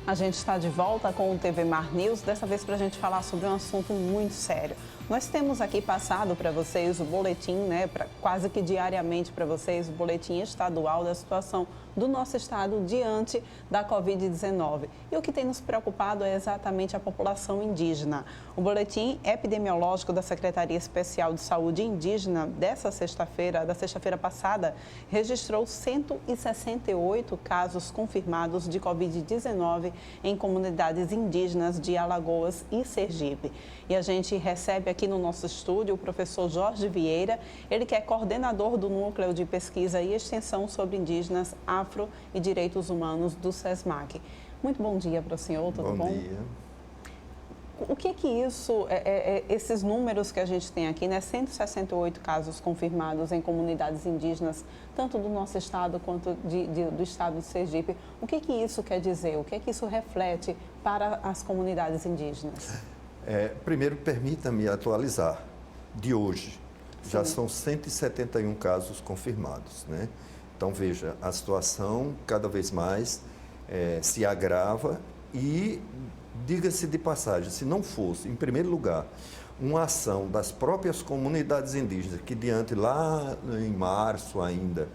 A gente está de volta com o TV Mar News, dessa vez para a gente falar sobre um assunto muito sério. Nós temos aqui passado para vocês o boletim, quase que diariamente para vocês, o boletim estadual da situação do nosso estado diante da Covid-19. E o que tem nos preocupado é exatamente a população indígena. O boletim epidemiológico da Secretaria Especial de Saúde Indígena dessa sexta-feira, da sexta-feira passada, registrou 168 casos confirmados de Covid-19 em comunidades indígenas de Alagoas e Sergipe. E a gente recebe aqui no nosso estúdio o professor Jorge Vieira, ele que é coordenador do Núcleo de Pesquisa e Extensão sobre Indígenas, Afro e Direitos Humanos do SESMAC. Muito bom dia para o senhor, tudo bom? Bom dia. O que isso, esses números que a gente tem aqui, 168 casos confirmados em comunidades indígenas, tanto do nosso estado quanto do estado de Sergipe, o que isso quer dizer? O que isso reflete para as comunidades indígenas? Primeiro, permita-me atualizar de hoje. Sim. Já são 171 casos confirmados, né? Então, veja, a situação cada vez mais se agrava e, diga-se de passagem, se não fosse, em primeiro lugar, uma ação das próprias comunidades indígenas, que diante lá em março ainda,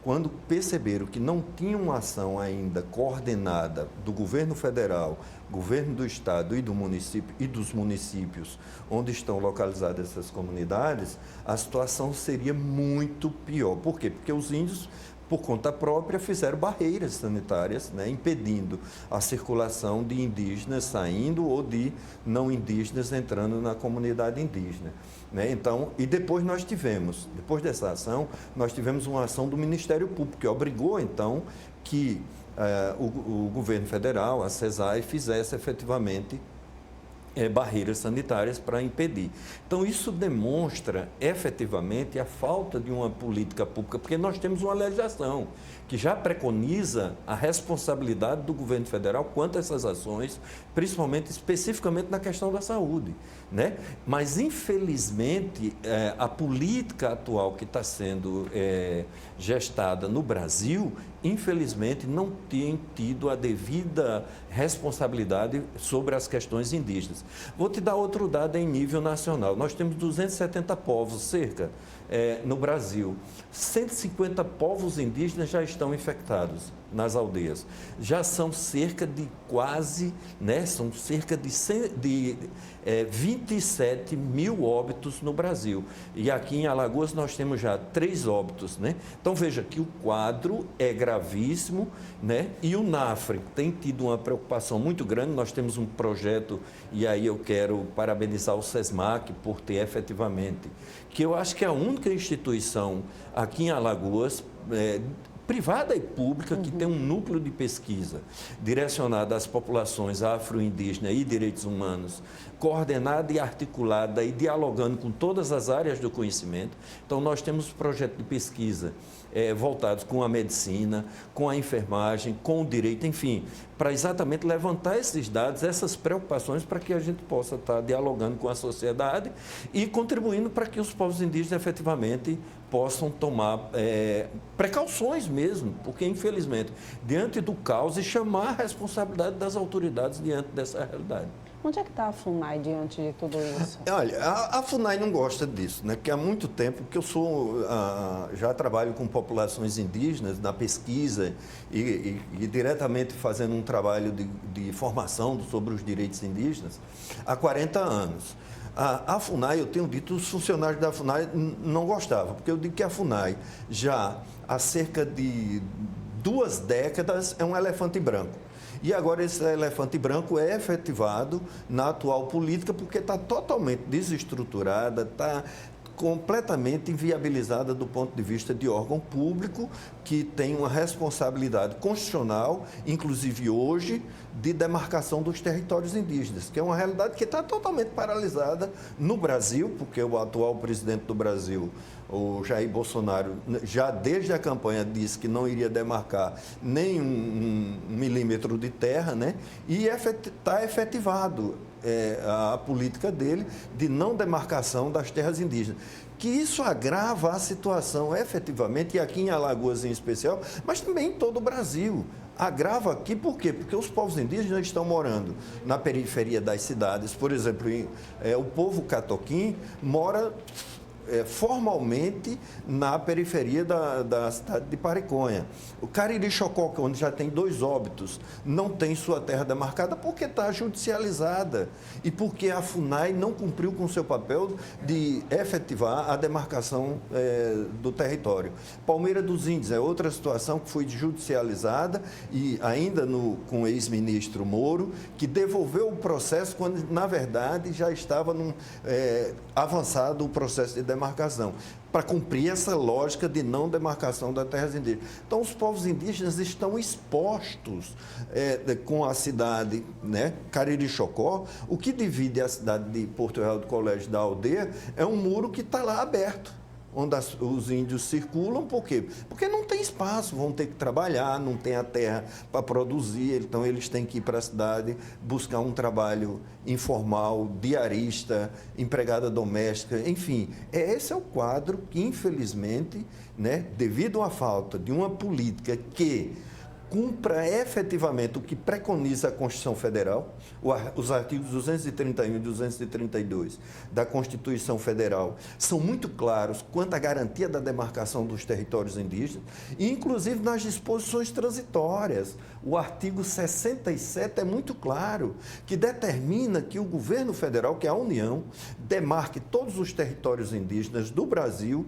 quando perceberam que não tinha uma ação ainda coordenada do governo federal, governo do estado e do município e dos municípios onde estão localizadas essas comunidades, a situação seria muito pior. Por quê? Porque os índios, por conta própria, fizeram barreiras sanitárias, né, impedindo a circulação de indígenas saindo ou de não indígenas entrando na comunidade indígena. Né? Então, e depois depois dessa ação, nós tivemos uma ação do Ministério Público, que obrigou, então, que o governo federal, a CESAI, fizesse efetivamente barreiras sanitárias para impedir. Então, isso demonstra efetivamente a falta de uma política pública, porque nós temos uma legislação que já preconiza a responsabilidade do governo federal quanto a essas ações, principalmente, especificamente na questão da saúde, né? Mas, infelizmente, a política atual que está sendo gestada no Brasil, infelizmente, não tem tido a devida responsabilidade sobre as questões indígenas. Vou te dar outro dado em nível nacional. Nós temos 270 povos, cerca, no Brasil. 150 povos indígenas já estão infectados nas aldeias. Já são cerca de quase, são cerca de 27 mil óbitos no Brasil. E aqui em Alagoas nós temos já 3 óbitos, né? Então veja que o quadro é gravíssimo, né? E o NAFRE tem tido uma preocupação muito grande. Nós temos um projeto, e aí eu quero parabenizar o SESMAC por ter efetivamente, que eu acho que é a única instituição aqui em Alagoas, privada e pública, que tem um núcleo de pesquisa direcionado às populações afro-indígenas e direitos humanos, coordenada e articulada e dialogando com todas as áreas do conhecimento. Então, nós temos projetos de pesquisa voltados com a medicina, com a enfermagem, com o direito, enfim, para exatamente levantar esses dados, essas preocupações, para que a gente possa estar dialogando com a sociedade e contribuindo para que os povos indígenas efetivamente possam tomar precauções mesmo, porque, infelizmente, diante do caos, e chamar a responsabilidade das autoridades diante dessa realidade. Onde é que está a FUNAI diante de tudo isso? Olha, a FUNAI não gosta disso, né? Porque há muito tempo que eu já trabalho com populações indígenas na pesquisa e diretamente fazendo um trabalho de formação sobre os direitos indígenas há 40 anos. A FUNAI, eu tenho dito, os funcionários da FUNAI não gostavam, porque eu digo que a FUNAI já há cerca de 2 décadas é um elefante branco. E agora esse elefante branco é efetivado na atual política porque está totalmente desestruturada, está completamente inviabilizada do ponto de vista de órgão público que tem uma responsabilidade constitucional, inclusive hoje, de demarcação dos territórios indígenas, que é uma realidade que está totalmente paralisada no Brasil, porque o atual presidente do Brasil, o Jair Bolsonaro, já desde a campanha disse que não iria demarcar nem um milímetro de terra, né? E está efetivado a política dele de não demarcação das terras indígenas. Que isso agrava a situação efetivamente, e aqui em Alagoas em especial, mas também em todo o Brasil. Agrava aqui por quê? Porque os povos indígenas estão morando na periferia das cidades. Por exemplo, o povo catoquim mora formalmente na periferia da cidade de Pariconha. O Cariri-Chocó, onde já tem 2 óbitos, não tem sua terra demarcada porque está judicializada e porque a FUNAI não cumpriu com seu papel de efetivar a demarcação do território. Palmeira dos Índios é outra situação que foi judicializada e ainda com o ex-ministro Moro, que devolveu o processo quando, na verdade, já estava avançado o processo de demarcação, para cumprir essa lógica de não demarcação das terras indígenas. Então, os povos indígenas estão expostos com a cidade, né, Cariri-Chocó. O que divide a cidade de Porto Real do Colégio da Aldeia é um muro que está lá aberto, onde os índios circulam. Por quê? Porque não tem espaço, vão ter que trabalhar, não tem a terra para produzir, então eles têm que ir para a cidade buscar um trabalho informal, diarista, empregada doméstica, enfim. Esse é o quadro que, infelizmente, né, devido à falta de uma política que cumpra efetivamente o que preconiza a Constituição Federal, os artigos 231 e 232 da Constituição Federal são muito claros quanto à garantia da demarcação dos territórios indígenas, e inclusive nas disposições transitórias. O artigo 67 é muito claro, que determina que o governo federal, que é a União, demarque todos os territórios indígenas do Brasil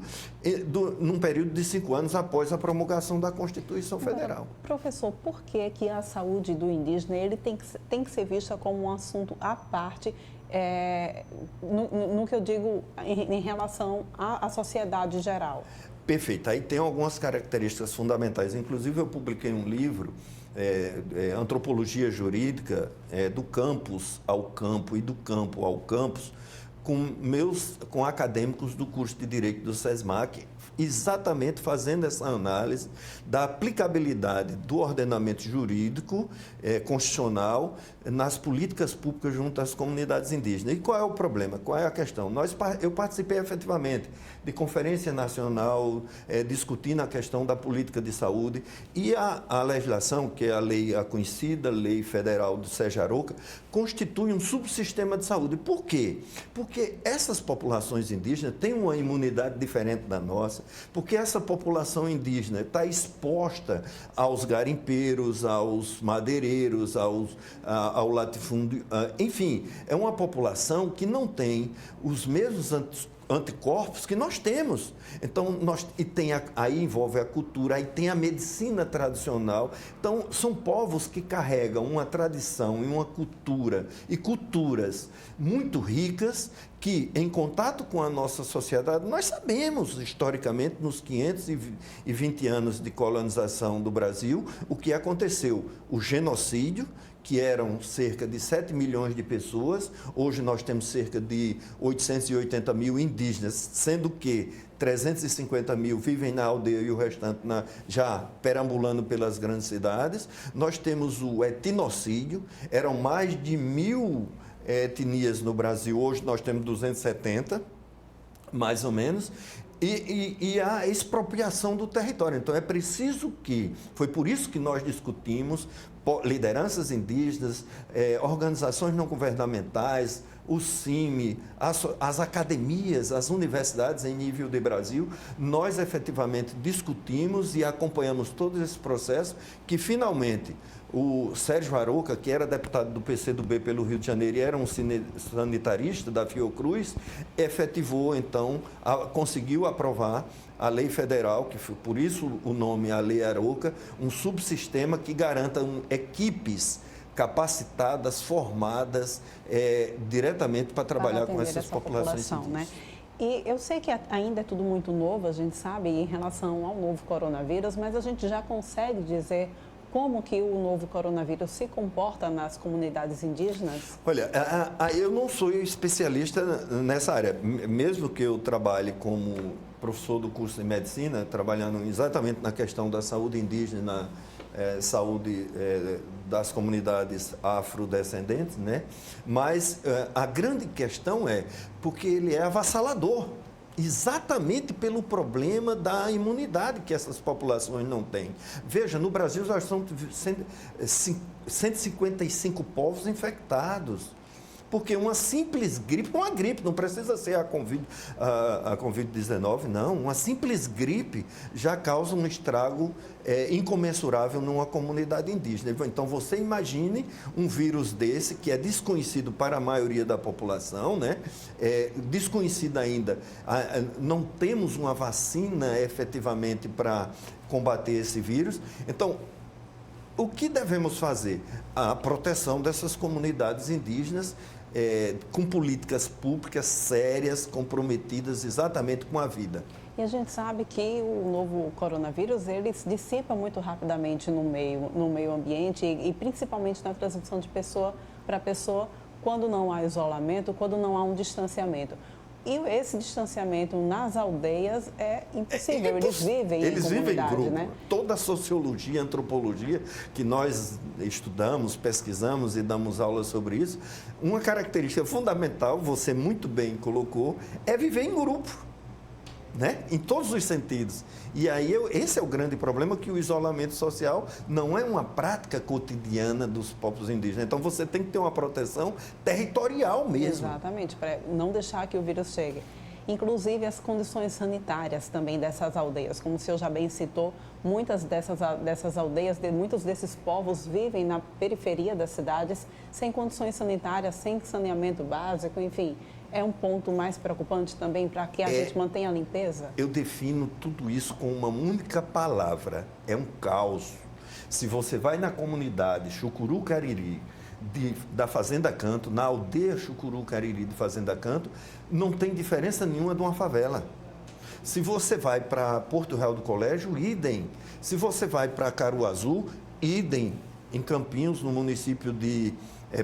num período de 5 anos após a promulgação da Constituição Federal. Professor, por que a saúde do indígena ele tem que ser vista como um assunto à parte, no que eu digo em relação à sociedade geral? Perfeito. Aí tem algumas características fundamentais. Inclusive, eu publiquei um livro, Antropologia Jurídica, do campus ao campo e do campo ao campus, com acadêmicos do curso de Direito do SESMAC, exatamente fazendo essa análise da aplicabilidade do ordenamento jurídico constitucional nas políticas públicas junto às comunidades indígenas. E qual é o problema? Qual é a questão? Eu participei efetivamente de conferência nacional discutindo a questão da política de saúde, e a legislação, que é a conhecida Lei Federal do Sejaroca, constitui um subsistema de saúde. Por quê? Porque essas populações indígenas têm uma imunidade diferente da nossa, porque essa população indígena está exposta aos garimpeiros, aos madeireiros, ao latifúndio, enfim, é uma população que não tem os mesmos anticorpos que nós temos. Então, aí envolve a cultura, aí tem a medicina tradicional. Então, são povos que carregam uma tradição e uma cultura, e culturas muito ricas, que, em contato com a nossa sociedade, nós sabemos, historicamente, nos 520 anos de colonização do Brasil, o que aconteceu. O genocídio, que eram cerca de 7 milhões de pessoas, hoje nós temos cerca de 880 mil indígenas, sendo que 350 mil vivem na aldeia e o restante já perambulando pelas grandes cidades. Nós temos o etnocídio, eram mais de 1.000 etnias no Brasil, hoje nós temos 270, mais ou menos, e a expropriação do território. Então, é preciso foi por isso que nós discutimos lideranças indígenas, organizações não governamentais, o CIMI, as academias, as universidades em nível de Brasil. Nós efetivamente discutimos e acompanhamos todo esse processo, que finalmente o Sérgio Arouca, que era deputado do PCdoB pelo Rio de Janeiro e era um sanitarista da Fiocruz, efetivou, então, conseguiu aprovar a lei federal, que foi, por isso o nome a Lei Arouca, um subsistema que garanta equipes capacitadas, formadas diretamente para trabalhar com essas populações indígenas. Né? E eu sei que ainda é tudo muito novo, a gente sabe, em relação ao novo coronavírus, mas a gente já consegue dizer como que o novo coronavírus se comporta nas comunidades indígenas? Olha, eu não sou especialista nessa área, mesmo que eu trabalhe como professor do curso de medicina, trabalhando exatamente na questão da saúde indígena, saúde das comunidades afrodescendentes, né? Mas a grande questão porque ele é avassalador. exatamente pelo problema da imunidade que essas populações não têm. Veja, no Brasil já são 155 povos infectados. Porque uma simples gripe, uma gripe, não precisa ser a Covid-19, não. Uma simples gripe já causa um estrago incomensurável numa comunidade indígena. Então, você imagine um vírus desse, que é desconhecido para a maioria da população, né? Desconhecido ainda. Não temos uma vacina efetivamente para combater esse vírus. Então, o que devemos fazer? A proteção dessas comunidades indígenas com políticas públicas sérias, comprometidas exatamente com a vida. E a gente sabe que o novo coronavírus, ele se dissipa muito rapidamente no meio ambiente e principalmente na transmissão de pessoa para pessoa, quando não há isolamento, quando não há um distanciamento. E esse distanciamento nas aldeias é impossível, eles vivem em comunidade, grupo, né? Toda a sociologia, antropologia que nós estudamos, pesquisamos e damos aulas sobre isso, uma característica fundamental, você muito bem colocou, é viver em grupo, né? Em todos os sentidos. E aí, esse é o grande problema, que o isolamento social não é uma prática cotidiana dos povos indígenas. Então, você tem que ter uma proteção territorial mesmo. Exatamente, para não deixar que o vírus chegue. Inclusive, as condições sanitárias também dessas aldeias. Como o senhor já bem citou, muitas dessas aldeias, muitos desses povos vivem na periferia das cidades, sem condições sanitárias, sem saneamento básico, enfim. É um ponto mais preocupante também para que a gente mantenha a limpeza? Eu defino tudo isso com uma única palavra, é um caos. Se você vai na comunidade Xucuru Cariri, da Fazenda Canto, na aldeia Xucuru Cariri de Fazenda Canto, não tem diferença nenhuma de uma favela. Se você vai para Porto Real do Colégio, idem. Se você vai para Caruazu, idem. Em Campinhos, no município de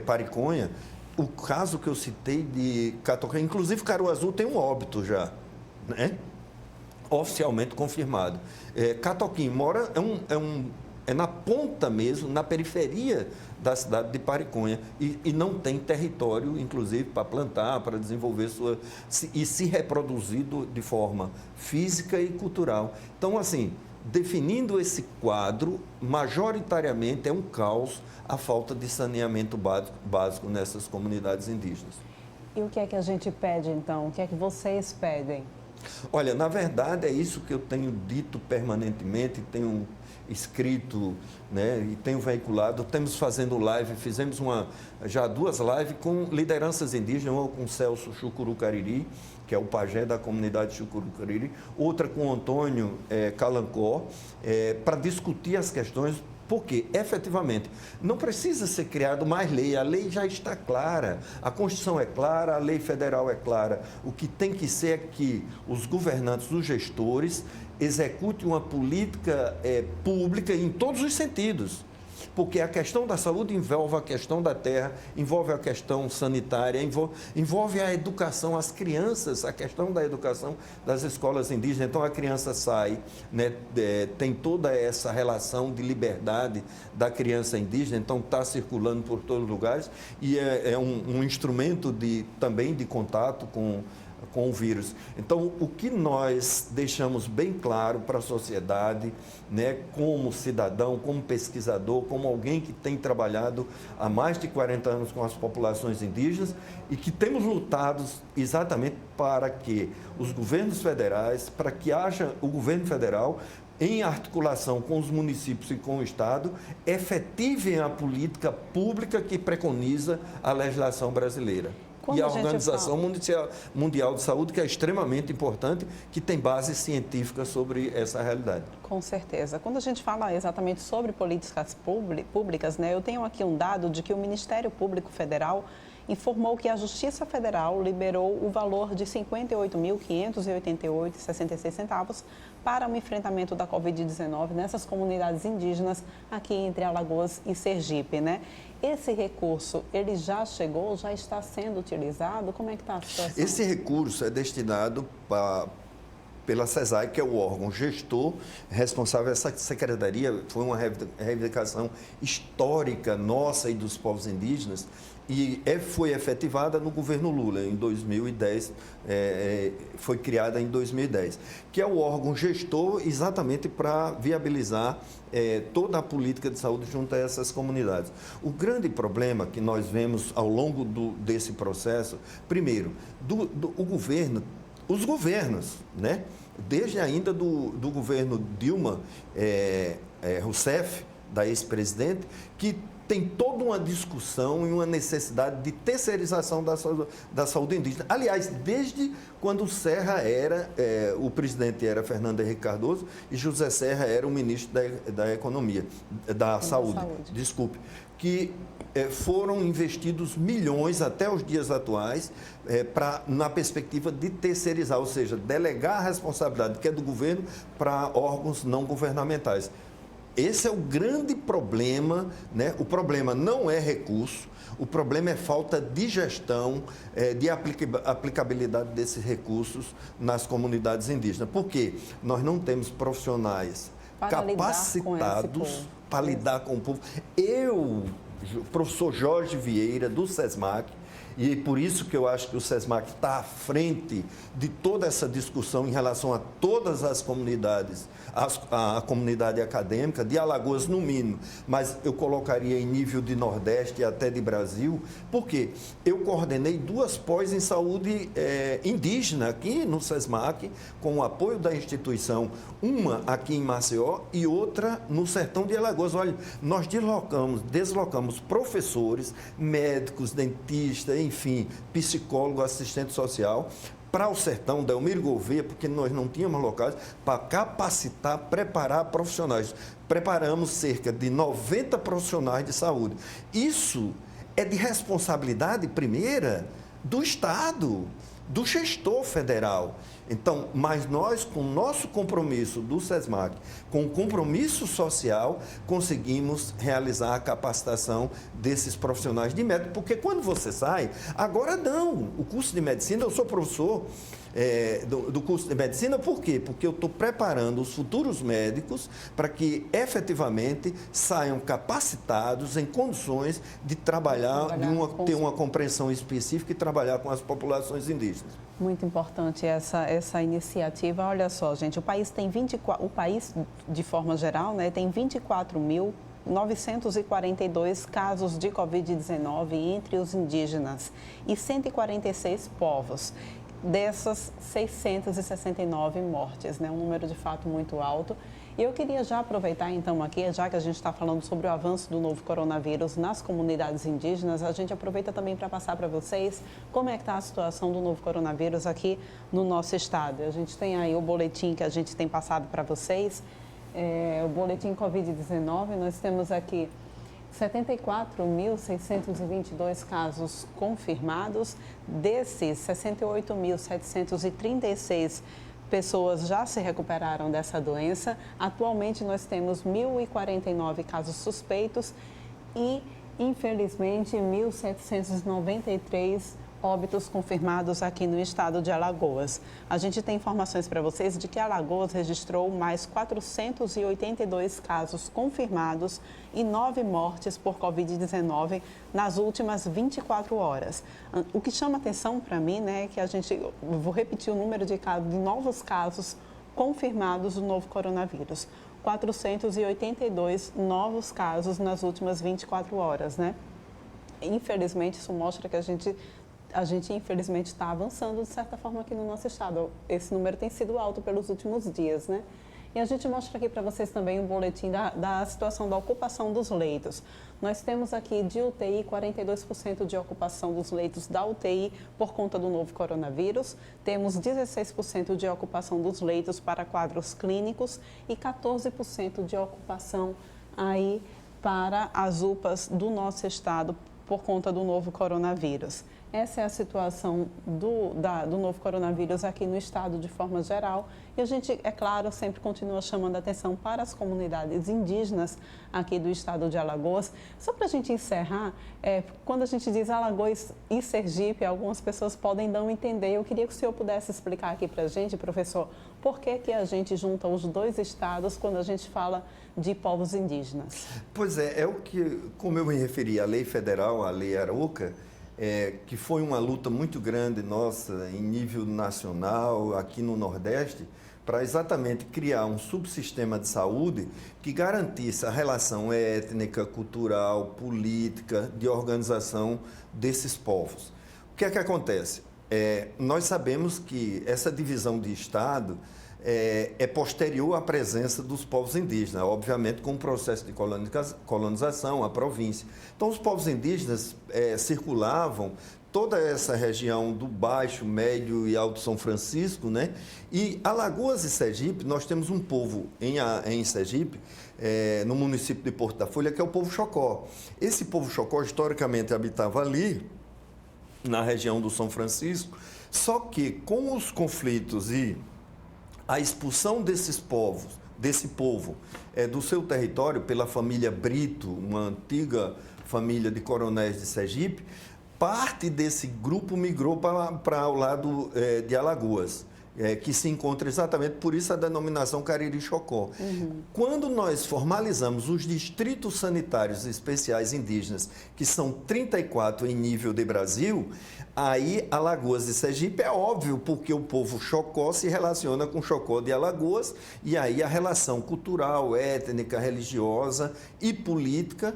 Pariconha, o caso que eu citei de Catoquém, inclusive Caruazu tem um óbito já, né? Oficialmente confirmado. Catoquém mora, é na ponta mesmo, na periferia da cidade de Pariconha e não tem território, inclusive, para plantar, para desenvolver e se reproduzir de forma física e cultural. Então, assim, definindo esse quadro, majoritariamente é um caos a falta de saneamento básico nessas comunidades indígenas. E o que é que a gente pede, então? O que é que vocês pedem? Olha, na verdade, é isso que eu tenho dito permanentemente, tenho escrito, né, e tenho veiculado. Estamos fazendo live, fizemos já 2 lives com lideranças indígenas, uma com Celso Xucuru Cariri, que é o pajé da comunidade Xucuru Cariri, outra com Antônio Calancó, para discutir as questões. Porque, efetivamente, não precisa ser criado mais lei, a lei já está clara, a Constituição é clara, a lei federal é clara. O que tem que ser é que os governantes, os gestores, executem uma política pública em todos os sentidos. Porque a questão da saúde envolve a questão da terra, envolve a questão sanitária, envolve a educação, as crianças, a questão da educação das escolas indígenas. Então, a criança sai, né, tem toda essa relação de liberdade da criança indígena, então está circulando por todos os lugares e é um instrumento também de contato com o vírus. Então, o que nós deixamos bem claro para a sociedade, né, como cidadão, como pesquisador, como alguém que tem trabalhado há mais de 40 anos com as populações indígenas e que temos lutado exatamente para que os governos federais, para que haja o governo federal, em articulação com os municípios e com o Estado, efetivem a política pública que preconiza a legislação brasileira. E a Organização Mundial de Saúde, que é extremamente importante, que tem base científica sobre essa realidade. Com certeza. Quando a gente fala exatamente sobre políticas públicas, né, eu tenho aqui um dado de que o Ministério Público Federal informou que a Justiça Federal liberou o valor de R$ 58.588,66 para o enfrentamento da Covid-19 nessas comunidades indígenas aqui entre Alagoas e Sergipe, né? Esse recurso, ele já chegou, já está sendo utilizado? Como é que está a situação? Esse recurso é destinado pela CESAI, que é o órgão gestor responsável. Essa secretaria foi uma reivindicação histórica nossa e dos povos indígenas, e foi efetivada no governo Lula, em 2010, foi criada em 2010, que é o órgão gestor exatamente para viabilizar toda a política de saúde junto a essas comunidades. O grande problema que nós vemos ao longo desse processo, primeiro, o governo, os governos, né? Desde ainda do governo Dilma Rousseff, da ex-presidente, que tem toda uma discussão e uma necessidade de terceirização da saúde indígena. Aliás, desde quando Serra o presidente era Fernando Henrique Cardoso e José Serra era o ministro da Economia, da Saúde, desculpe, que foram investidos milhões até os dias atuais na perspectiva de terceirizar, ou seja, delegar a responsabilidade que é do governo para órgãos não governamentais. Esse é o grande problema, né? O problema não é recurso, o problema é falta de gestão, de aplicabilidade desses recursos nas comunidades indígenas. Por quê? Nós não temos profissionais capacitados para lidar com o povo. Professor Jorge Vieira, do SESMAC, e por isso que eu acho que o SESMAC está à frente de toda essa discussão em relação a todas as comunidades, a comunidade acadêmica, de Alagoas no mínimo, mas eu colocaria em nível de Nordeste e até de Brasil, porque eu coordenei 2 pós em saúde indígena aqui no SESMAC, com o apoio da instituição, uma aqui em Maceió e outra no sertão de Alagoas. Olha, nós deslocamos professores, médicos, dentistas, enfim, psicólogo, assistente social, para o sertão, Delmiro Gouveia, porque nós não tínhamos locais para capacitar, preparar profissionais. Preparamos cerca de 90 profissionais de saúde. Isso é de responsabilidade primeira do Estado, do gestor federal. Então, mas nós, com o nosso compromisso do SESMAC, com o compromisso social, conseguimos realizar a capacitação desses profissionais de médico, porque quando você sai, agora não, o curso de medicina, eu sou professor do curso de medicina, por quê? Porque eu estou preparando os futuros médicos para que efetivamente saiam capacitados em condições de trabalhar ter uma compreensão específica e trabalhar com as populações indígenas. Muito importante essa iniciativa. Olha só, gente, o país, de forma geral, né, tem 24.942 casos de Covid-19 entre os indígenas e 146 povos. Dessas, 669 mortes, né? Um número de fato muito alto. E eu queria já aproveitar então aqui, já que a gente está falando sobre o avanço do novo coronavírus nas comunidades indígenas, a gente aproveita também para passar para vocês como é que está a situação do novo coronavírus aqui no nosso estado. A gente tem aí o boletim que a gente tem passado para vocês, o boletim Covid-19, nós temos aqui 74.622 casos confirmados, desses 68.736 pessoas já se recuperaram dessa doença. Atualmente nós temos 1.049 casos suspeitos e, infelizmente, 1.793 óbitos confirmados aqui no estado de Alagoas. A gente tem informações para vocês de que Alagoas registrou mais 482 casos confirmados e 9 mortes por Covid-19 nas últimas 24 horas. O que chama atenção para mim, né, é que vou repetir o número de novos casos confirmados do novo coronavírus. 482 novos casos nas últimas 24 horas, né? Infelizmente, isso mostra que a gente infelizmente está avançando de certa forma aqui no nosso estado. Esse número tem sido alto pelos últimos dias, né? E a gente mostra aqui para vocês também um boletim da situação da ocupação dos leitos. Nós temos aqui de UTI 42% de ocupação dos leitos da UTI por conta do novo coronavírus. Temos 16% de ocupação dos leitos para quadros clínicos e 14% de ocupação aí para as UPAs do nosso estado por conta do novo coronavírus. Essa é a situação do novo coronavírus aqui no estado de forma geral. E a gente, é claro, sempre continua chamando a atenção para as comunidades indígenas aqui do estado de Alagoas. Só para a gente encerrar, quando a gente diz Alagoas e Sergipe, algumas pessoas podem não entender. Eu queria que o senhor pudesse explicar aqui para a gente, professor, por que a gente junta os dois estados quando a gente fala de povos indígenas. Pois é o que, como eu me referi à lei federal, à lei Arauca, que foi uma luta muito grande nossa em nível nacional, aqui no Nordeste, para exatamente criar um subsistema de saúde que garantisse a relação étnica, cultural, política, de organização desses povos. O que é que acontece? Nós sabemos que essa divisão de Estado é posterior à presença dos povos indígenas, obviamente com o processo de colonização, a província. Então, os povos indígenas circulavam toda essa região do Baixo, Médio e Alto São Francisco, né? E Alagoas e Sergipe, nós temos um povo em Sergipe, no município de Porto da Folha, que é o povo Chocó. Esse povo Chocó, historicamente, habitava ali, na região do São Francisco, só que com os conflitos e a expulsão desse povo do seu território pela família Brito, uma antiga família de coronéis de Sergipe, parte desse grupo migrou para o lado de Alagoas, que se encontra exatamente por isso a denominação Cariri-Chocó. Quando nós formalizamos os distritos sanitários especiais indígenas, que são 34 em nível de Brasil, aí Alagoas e Sergipe é óbvio, porque o povo Chocó se relaciona com o Chocó de Alagoas, e aí a relação cultural, étnica, religiosa e política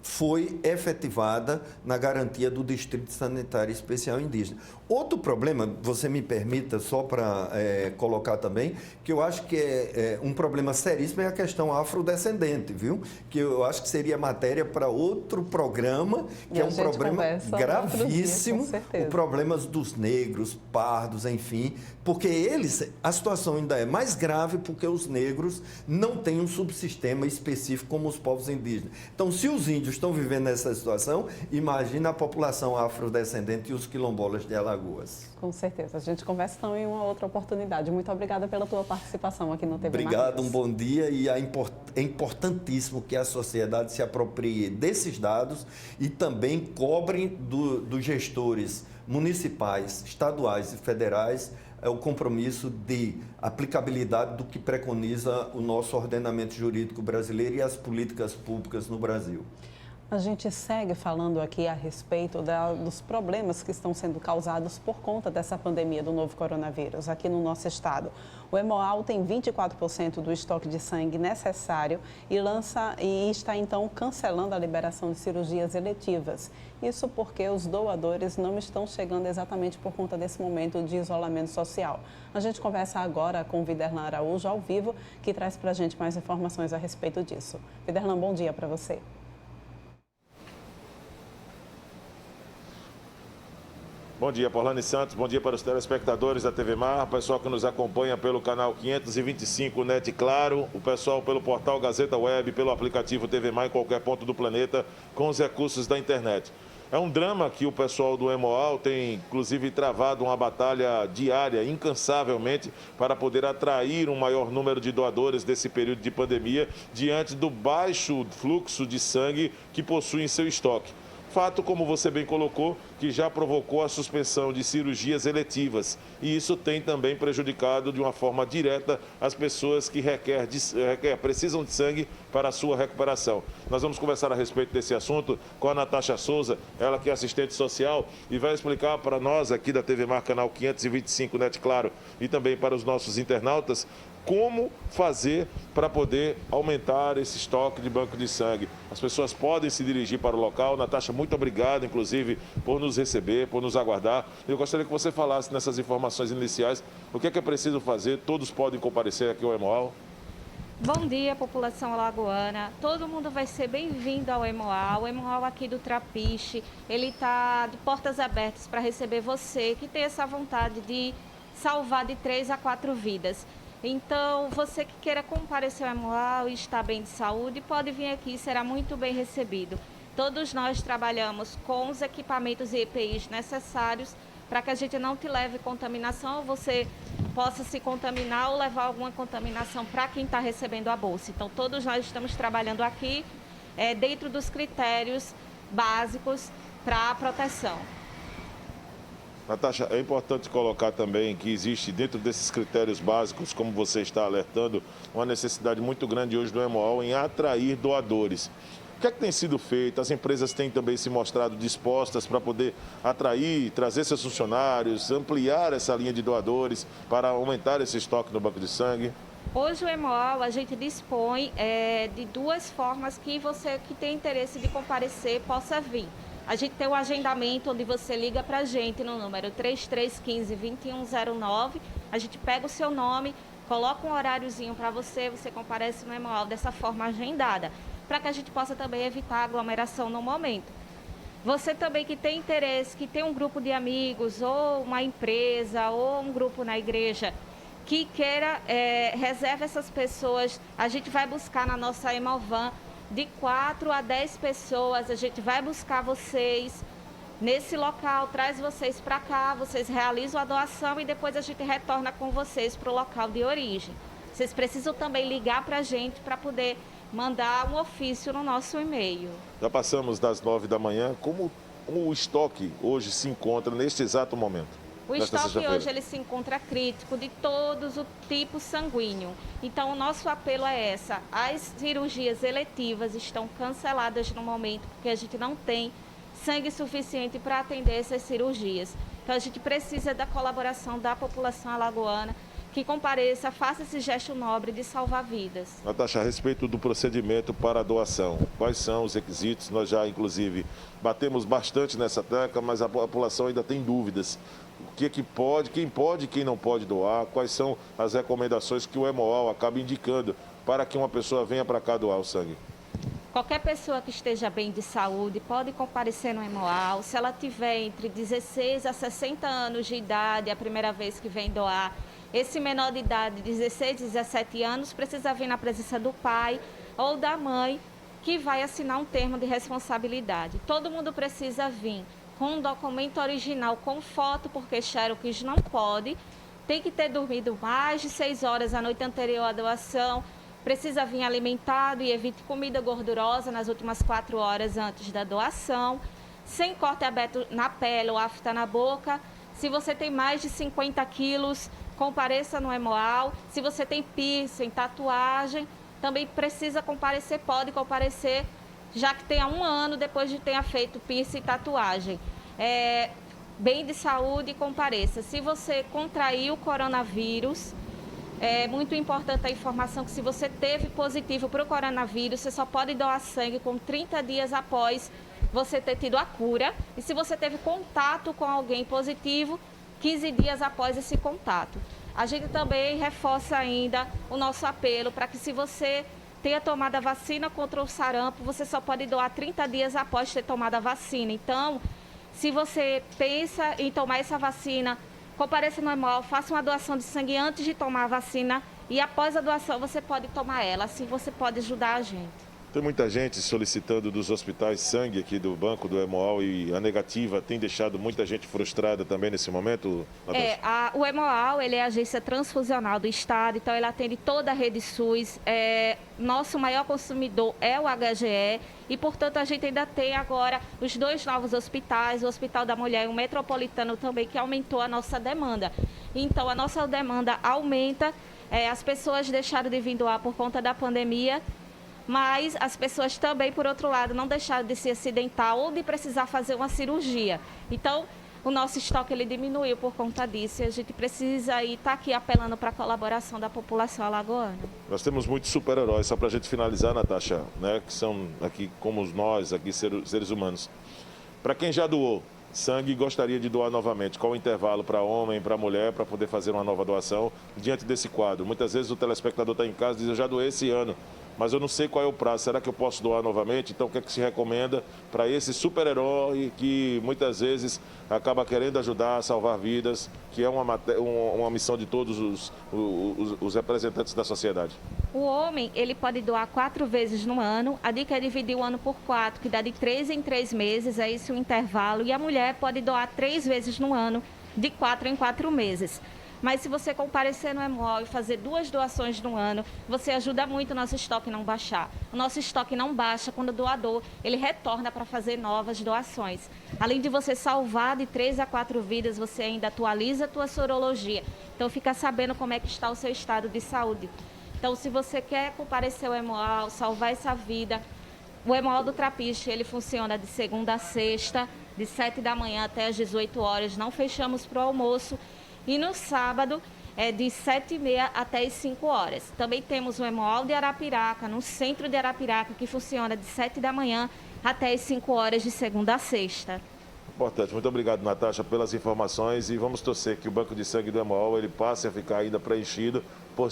foi efetivada na garantia do Distrito Sanitário Especial Indígena. Outro problema, você me permita só para colocar também, que eu acho que é um problema seríssimo, é a questão afrodescendente, viu? Que eu acho que seria matéria para outro programa, que é um problema gravíssimo, o problema dos negros, pardos, enfim, porque a situação ainda é mais grave porque os negros não têm um subsistema específico como os povos indígenas. Então, se os índios estão vivendo nessa situação, imagina a população afrodescendente e os quilombolas de Alagoas. Com certeza. A gente conversa então em uma outra oportunidade. Muito obrigada pela tua participação aqui no TV Obrigado, um bom dia. E é importantíssimo que a sociedade se aproprie desses dados e também cobre dos gestores municipais, estaduais e federais o compromisso de aplicabilidade do que preconiza o nosso ordenamento jurídico brasileiro e as políticas públicas no Brasil. A gente segue falando aqui a respeito dos problemas que estão sendo causados por conta dessa pandemia do novo coronavírus aqui no nosso estado. O Hemoal tem 24% do estoque de sangue necessário e está então cancelando a liberação de cirurgias eletivas. Isso porque os doadores não estão chegando exatamente por conta desse momento de isolamento social. A gente conversa agora com o Viderlan Araújo ao vivo, que traz para a gente mais informações a respeito disso. Viderlan, bom dia para você. Bom dia, Paulane Santos. Bom dia para os telespectadores da TV Mar, o pessoal que nos acompanha pelo canal 525 NET Claro, o pessoal pelo portal Gazeta Web, pelo aplicativo TV Mar em qualquer ponto do planeta, com os recursos da internet. É um drama que o pessoal do Hemoal tem, inclusive, travado uma batalha diária, incansavelmente, para poder atrair um maior número de doadores desse período de pandemia, diante do baixo fluxo de sangue que possui em seu estoque. Fato, como você bem colocou, que já provocou a suspensão de cirurgias eletivas. E isso tem também prejudicado de uma forma direta as pessoas que precisam de sangue para a sua recuperação. Nós vamos conversar a respeito desse assunto com a Natasha Souza, ela que é assistente social, e vai explicar para nós aqui da TV Mar, canal 525 NET Claro, e também para os nossos internautas, como fazer para poder aumentar esse estoque de banco de sangue. As pessoas podem se dirigir para o local. Natasha, muito obrigado, inclusive, por nos receber, por nos aguardar. Eu gostaria que você falasse nessas informações iniciais o que é preciso fazer. Todos podem comparecer aqui ao Hemoal. Bom dia, população alagoana. Todo mundo vai ser bem-vindo ao Hemoal. O Hemoal aqui do Trapiche, ele está de portas abertas para receber você que tem essa vontade de salvar de 3 a 4 vidas. Então, você que queira comparecer ao Hemoal e está bem de saúde, pode vir aqui, será muito bem recebido. Todos nós trabalhamos com os equipamentos e EPIs necessários para que a gente não te leve contaminação, ou você possa se contaminar ou levar alguma contaminação para quem está recebendo a bolsa. Então, todos nós estamos trabalhando aqui dentro dos critérios básicos para a proteção. Natasha, é importante colocar também que existe dentro desses critérios básicos, como você está alertando, uma necessidade muito grande hoje do Hemoal em atrair doadores. O que é que tem sido feito? As empresas têm também se mostrado dispostas para poder atrair, trazer seus funcionários, ampliar essa linha de doadores para aumentar esse estoque no banco de sangue? Hoje o Hemoal, a gente dispõe de duas formas que você que tem interesse de comparecer possa vir. A gente tem um agendamento onde você liga para a gente no número 3315-2109. A gente pega o seu nome, coloca um horáriozinho para você, você comparece no Hemoal dessa forma agendada, para que a gente possa também evitar aglomeração no momento. Você também que tem interesse, que tem um grupo de amigos, ou uma empresa, ou um grupo na igreja, que queira, reserve essas pessoas, a gente vai buscar na nossa Hemovan de 4 a 10 pessoas, a gente vai buscar vocês nesse local, traz vocês para cá, vocês realizam a doação e depois a gente retorna com vocês para o local de origem. Vocês precisam também ligar para a gente para poder mandar um ofício no nosso e-mail. Já passamos das 9 da manhã. Como o estoque hoje se encontra neste exato momento? O estoque hoje ele se encontra crítico de todos o tipo sanguíneo. Então, o nosso apelo é essa. As cirurgias eletivas estão canceladas no momento, porque a gente não tem sangue suficiente para atender essas cirurgias. Então, a gente precisa da colaboração da população alagoana, que compareça, faça esse gesto nobre de salvar vidas. Natasha, a respeito do procedimento para a doação, quais são os requisitos? Nós já, inclusive, batemos bastante nessa tecla, mas a população ainda tem dúvidas. O que é que pode, quem pode e quem não pode doar, quais são as recomendações que o Hemoal acaba indicando para que uma pessoa venha para cá doar o sangue? Qualquer pessoa que esteja bem de saúde pode comparecer no Hemoal. Se ela tiver entre 16 a 60 anos de idade, a primeira vez que vem doar, esse menor de idade, 16, 17 anos, precisa vir na presença do pai ou da mãe, que vai assinar um termo de responsabilidade. Todo mundo precisa vir com um documento original, com foto, porque Xerox não pode. Tem que ter dormido mais de 6 horas a noite anterior à doação. Precisa vir alimentado e evite comida gordurosa nas últimas 4 horas antes da doação. Sem corte aberto na pele ou afta na boca. Se você tem mais de 50 quilos, compareça no Hemoal. Se você tem piercing, tatuagem, também precisa comparecer, pode comparecer, já que tenha 1 ano depois de ter feito piercing e tatuagem. Bem de saúde, compareça. Se você contraiu o coronavírus, é muito importante a informação que se você teve positivo para o coronavírus, você só pode doar sangue com 30 dias após você ter tido a cura. E se você teve contato com alguém positivo, 15 dias após esse contato. A gente também reforça ainda o nosso apelo para que se você tenha tomado a vacina contra o sarampo, você só pode doar 30 dias após ter tomado a vacina. Então, se você pensa em tomar essa vacina, compareça no Hemoal, faça uma doação de sangue antes de tomar a vacina e após a doação você pode tomar ela, assim você pode ajudar a gente. Tem muita gente solicitando dos hospitais sangue aqui do banco do Hemoal e a negativa tem deixado muita gente frustrada também nesse momento, Natasha? O Hemoal, ele é a agência transfusional do Estado, então ele atende toda a rede SUS. Nosso maior consumidor é o HGE e, portanto, a gente ainda tem agora os 2 novos hospitais, o Hospital da Mulher e o Metropolitano também, que aumentou a nossa demanda. Então, a nossa demanda aumenta, as pessoas deixaram de vir doar por conta da pandemia, mas as pessoas também, por outro lado, não deixaram de se acidentar ou de precisar fazer uma cirurgia. Então, o nosso estoque ele diminuiu por conta disso e a gente precisa estar aqui apelando para a colaboração da população alagoana. Nós temos muitos super-heróis, só para a gente finalizar, Natasha, né, que são aqui como nós, aqui seres humanos. Para quem já doou sangue e gostaria de doar novamente, qual o intervalo para homem, para mulher, para poder fazer uma nova doação diante desse quadro? Muitas vezes o telespectador está em casa e diz, eu já doei esse ano, mas eu não sei qual é o prazo. Será que eu posso doar novamente? Então, o que é que se recomenda para esse super-herói que muitas vezes acaba querendo ajudar a salvar vidas, que é uma missão de todos os representantes da sociedade? O homem, ele pode doar 4 vezes no ano. A dica é dividir o ano por 4, que dá de 3 em 3 meses, é esse o intervalo. E a mulher pode doar 3 vezes no ano, de 4 em 4 meses. Mas se você comparecer no Hemol e fazer 2 doações no ano, você ajuda muito o nosso estoque não baixar. O nosso estoque não baixa quando o doador ele retorna para fazer novas doações. Além de você salvar de 3 a 4 vidas, você ainda atualiza a tua sorologia. Então fica sabendo como é que está o seu estado de saúde. Então, se você quer comparecer ao Hemol, salvar essa vida, o Hemol do Trapiche, ele funciona de segunda a sexta, de 7 da manhã até as 18 horas. Não fechamos para o almoço. E no sábado é de 7h30 até as 5 horas. Também temos o Hemol de Arapiraca, no centro de Arapiraca, que funciona de 7 da manhã até as 5 horas de segunda a sexta. Importante. Muito obrigado, Natasha, pelas informações e vamos torcer que o banco de sangue do Hemol ele passe a ficar ainda preenchido por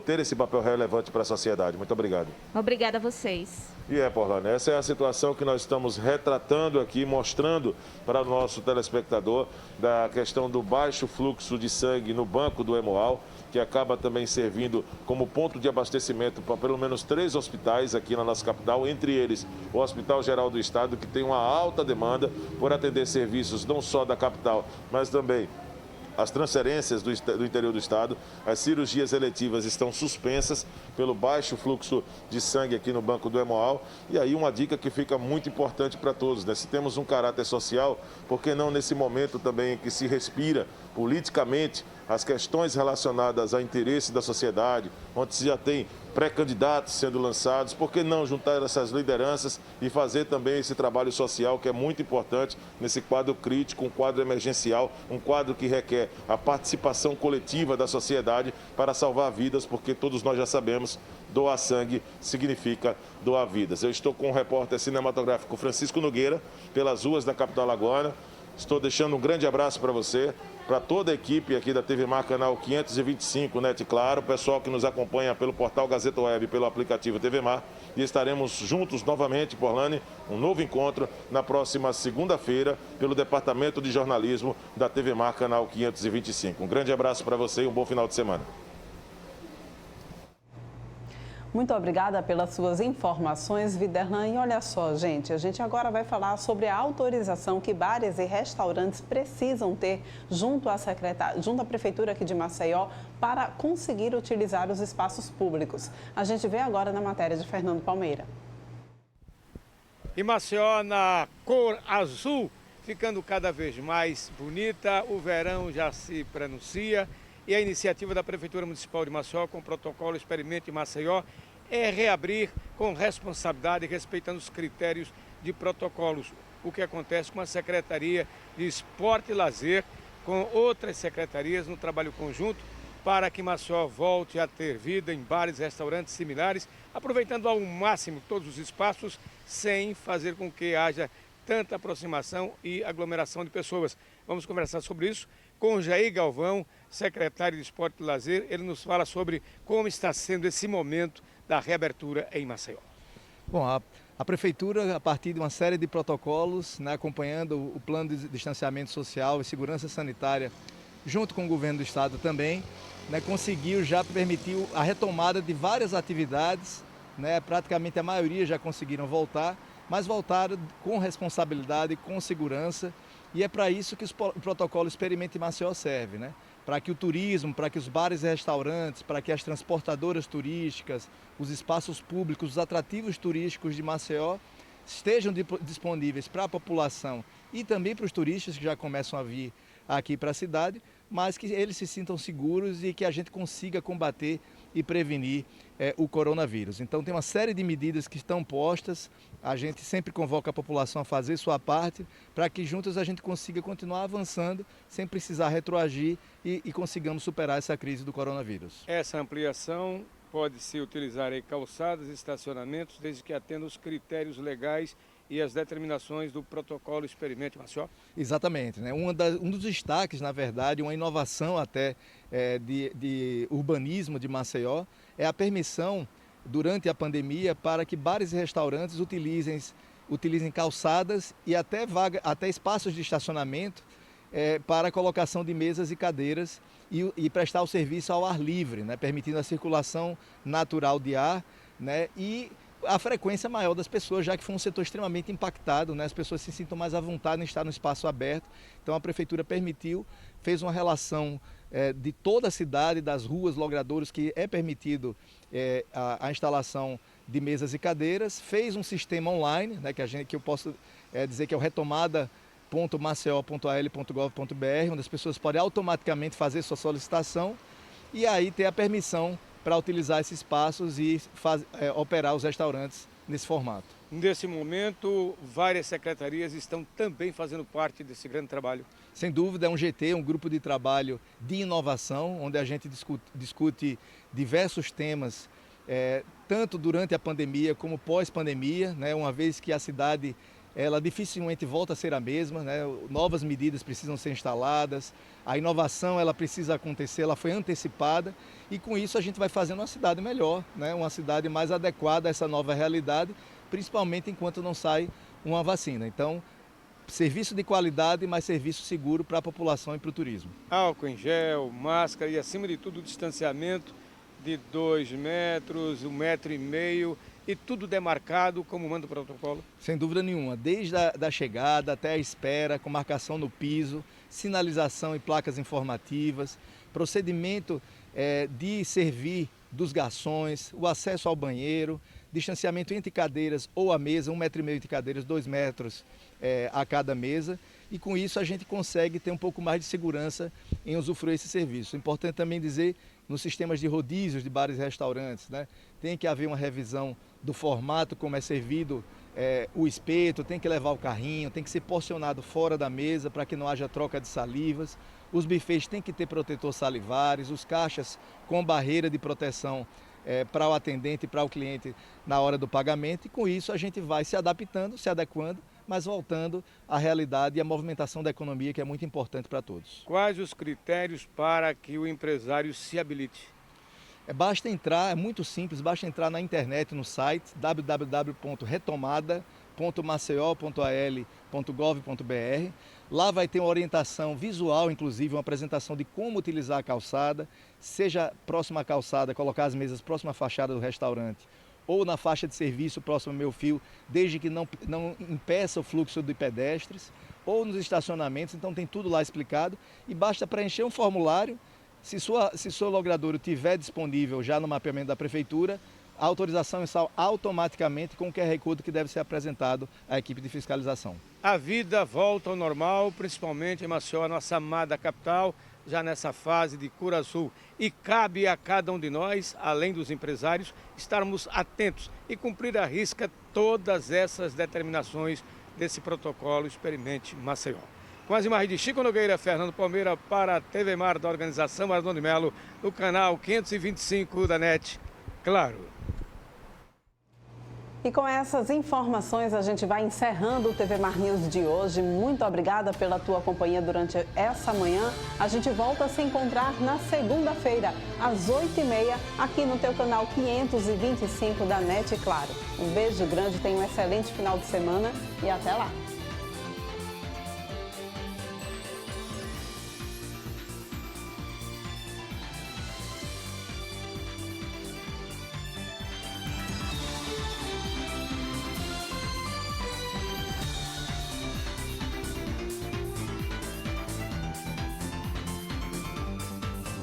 ter esse papel relevante para a sociedade. Muito obrigado. Obrigada a vocês. E Porlane, essa é a situação que nós estamos retratando aqui, mostrando para o nosso telespectador da questão do baixo fluxo de sangue no banco do Hemol, que acaba também servindo como ponto de abastecimento para pelo menos 3 hospitais aqui na nossa capital, entre eles o Hospital Geral do Estado, que tem uma alta demanda por atender serviços não só da capital, mas também as transferências do interior do estado. As cirurgias eletivas estão suspensas pelo baixo fluxo de sangue aqui no banco do Hemol. E aí uma dica que fica muito importante para todos, né? Se temos um caráter social, por que não nesse momento também que se respira politicamente as questões relacionadas ao interesse da sociedade, onde se já tem pré-candidatos sendo lançados, por que não juntar essas lideranças e fazer também esse trabalho social que é muito importante nesse quadro crítico, um quadro emergencial, um quadro que requer a participação coletiva da sociedade para salvar vidas, porque todos nós já sabemos, doar sangue significa doar vidas. Eu estou com o repórter cinematográfico Francisco Nogueira, pelas ruas da capital alagoana. Estou deixando um grande abraço para você, para toda a equipe aqui da TV Mar, canal 525, NET Claro, o pessoal que nos acompanha pelo portal Gazeta Web e pelo aplicativo TV Mar. E estaremos juntos novamente, Porlane, um novo encontro na próxima segunda-feira pelo Departamento de Jornalismo da TV Mar, canal 525. Um grande abraço para você e um bom final de semana. Muito obrigada pelas suas informações, Viderlan. E olha só, gente, a gente agora vai falar sobre a autorização que bares e restaurantes precisam ter junto à Prefeitura aqui de Maceió para conseguir utilizar os espaços públicos. A gente vê agora na matéria de Fernando Palmeira. E Maceió na cor azul, ficando cada vez mais bonita, o verão já se pronuncia. E a iniciativa da Prefeitura Municipal de Maceió, com o protocolo Experimente Maceió, é reabrir com responsabilidade, respeitando os critérios de protocolos. O que acontece com a Secretaria de Esporte e Lazer, com outras secretarias no trabalho conjunto, para que Maceió volte a ter vida em bares e restaurantes similares, aproveitando ao máximo todos os espaços, sem fazer com que haja tanta aproximação e aglomeração de pessoas. Vamos conversar sobre isso com Jair Galvão, secretário de Esporte e Lazer. Ele nos fala sobre como está sendo esse momento da reabertura em Maceió. Bom, a Prefeitura, a partir de uma série de protocolos, né, acompanhando o plano de distanciamento social e segurança sanitária, junto com o governo do estado também, né, conseguiu já permitir a retomada de várias atividades, né, praticamente a maioria já conseguiram voltar, mas voltaram com responsabilidade, com segurança. E é para isso que o protocolo Experimente Maceió serve, né? Para que o turismo, para que os bares e restaurantes, para que as transportadoras turísticas, os espaços públicos, os atrativos turísticos de Maceió estejam disponíveis para a população e também para os turistas que já começam a vir aqui para a cidade, mas que eles se sintam seguros e que a gente consiga combater e prevenir o coronavírus. Então tem uma série de medidas que estão postas, a gente sempre convoca a população a fazer sua parte para que juntos a gente consiga continuar avançando sem precisar retroagir e consigamos superar essa crise do coronavírus. Essa ampliação pode-se utilizar em calçadas e estacionamentos, desde que atenda os critérios legais e as determinações do protocolo Experimente Maceió? Exatamente, né? Um dos destaques, na verdade, uma inovação até de urbanismo de Maceió, é a permissão durante a pandemia para que bares e restaurantes utilizem calçadas e até espaços de estacionamento para a colocação de mesas e cadeiras e prestar o serviço ao ar livre, né, permitindo a circulação natural de ar, né, e a frequência maior das pessoas, já que foi um setor extremamente impactado, né, as pessoas se sintam mais à vontade em estar no espaço aberto. Então a Prefeitura fez uma relação de toda a cidade, das ruas, logradouros, que é permitido a instalação de mesas e cadeiras, fez um sistema online, né, que eu posso dizer que é o retomada.maceo.al.gov.br, onde as pessoas podem automaticamente fazer sua solicitação e aí ter a permissão para utilizar esses espaços e operar os restaurantes nesse formato. Nesse momento, várias secretarias estão também fazendo parte desse grande trabalho. Sem dúvida, é um GT, um grupo de trabalho de inovação, onde a gente discute diversos temas, tanto durante a pandemia como pós-pandemia, né, uma vez que a cidade ela dificilmente volta a ser a mesma, né? Novas medidas precisam ser instaladas, a inovação ela precisa acontecer, ela foi antecipada e com isso a gente vai fazendo uma cidade melhor, né? Uma cidade mais adequada a essa nova realidade, principalmente enquanto não sai uma vacina. Então, serviço de qualidade, mas serviço seguro para a população e para o turismo. Álcool em gel, máscara e acima de tudo o distanciamento de 2 metros, 1,5 metro e tudo demarcado como manda o protocolo? Sem dúvida nenhuma, desde a chegada até a espera, com marcação no piso, sinalização e placas informativas, procedimento de servir dos garçons, o acesso ao banheiro, distanciamento entre cadeiras ou a mesa, 1,5 metro entre cadeiras, 2 metros a cada mesa, e com isso a gente consegue ter um pouco mais de segurança em usufruir esse serviço. É importante também dizer, nos sistemas de rodízios de bares e restaurantes, né, tem que haver uma revisão do formato como é servido o espeto, tem que levar o carrinho, tem que ser porcionado fora da mesa para que não haja troca de salivas. Os bufês têm que ter protetor salivares, os caixas com barreira de proteção para o atendente e para o cliente na hora do pagamento, e com isso a gente vai se adaptando, se adequando, mas voltando à realidade e à movimentação da economia, que é muito importante para todos. Quais os critérios para que o empresário se habilite? Basta entrar, é muito simples, basta entrar na internet, no site www.retomada.maceo.al.gov.br. Lá vai ter uma orientação visual, inclusive uma apresentação de como utilizar a calçada, seja próxima à calçada, colocar as mesas próxima à fachada do restaurante, ou na faixa de serviço próximo ao meio fio, desde que não impeça o fluxo de pedestres, ou nos estacionamentos. Então tem tudo lá explicado e basta preencher um formulário. Se seu logradouro tiver disponível já no mapeamento da Prefeitura, a autorização instala automaticamente com o QR Code que deve ser apresentado à equipe de fiscalização. A vida volta ao normal, principalmente em Maceió, a nossa amada capital, já nessa fase de cura azul. E cabe a cada um de nós, além dos empresários, estarmos atentos e cumprir à risca todas essas determinações desse protocolo Experimente Maceió. Com as imagens de Chico Nogueira, Fernando Palmeira, para a TV Mar da organização Maradona de Melo, no canal 525 da NET, claro. E com essas informações a gente vai encerrando o TV Mar News de hoje. Muito obrigada pela tua companhia durante essa manhã. A gente volta a se encontrar na segunda-feira, às 8h30, aqui no teu canal 525 da NET, claro. Um beijo grande, tenha um excelente final de semana e até lá.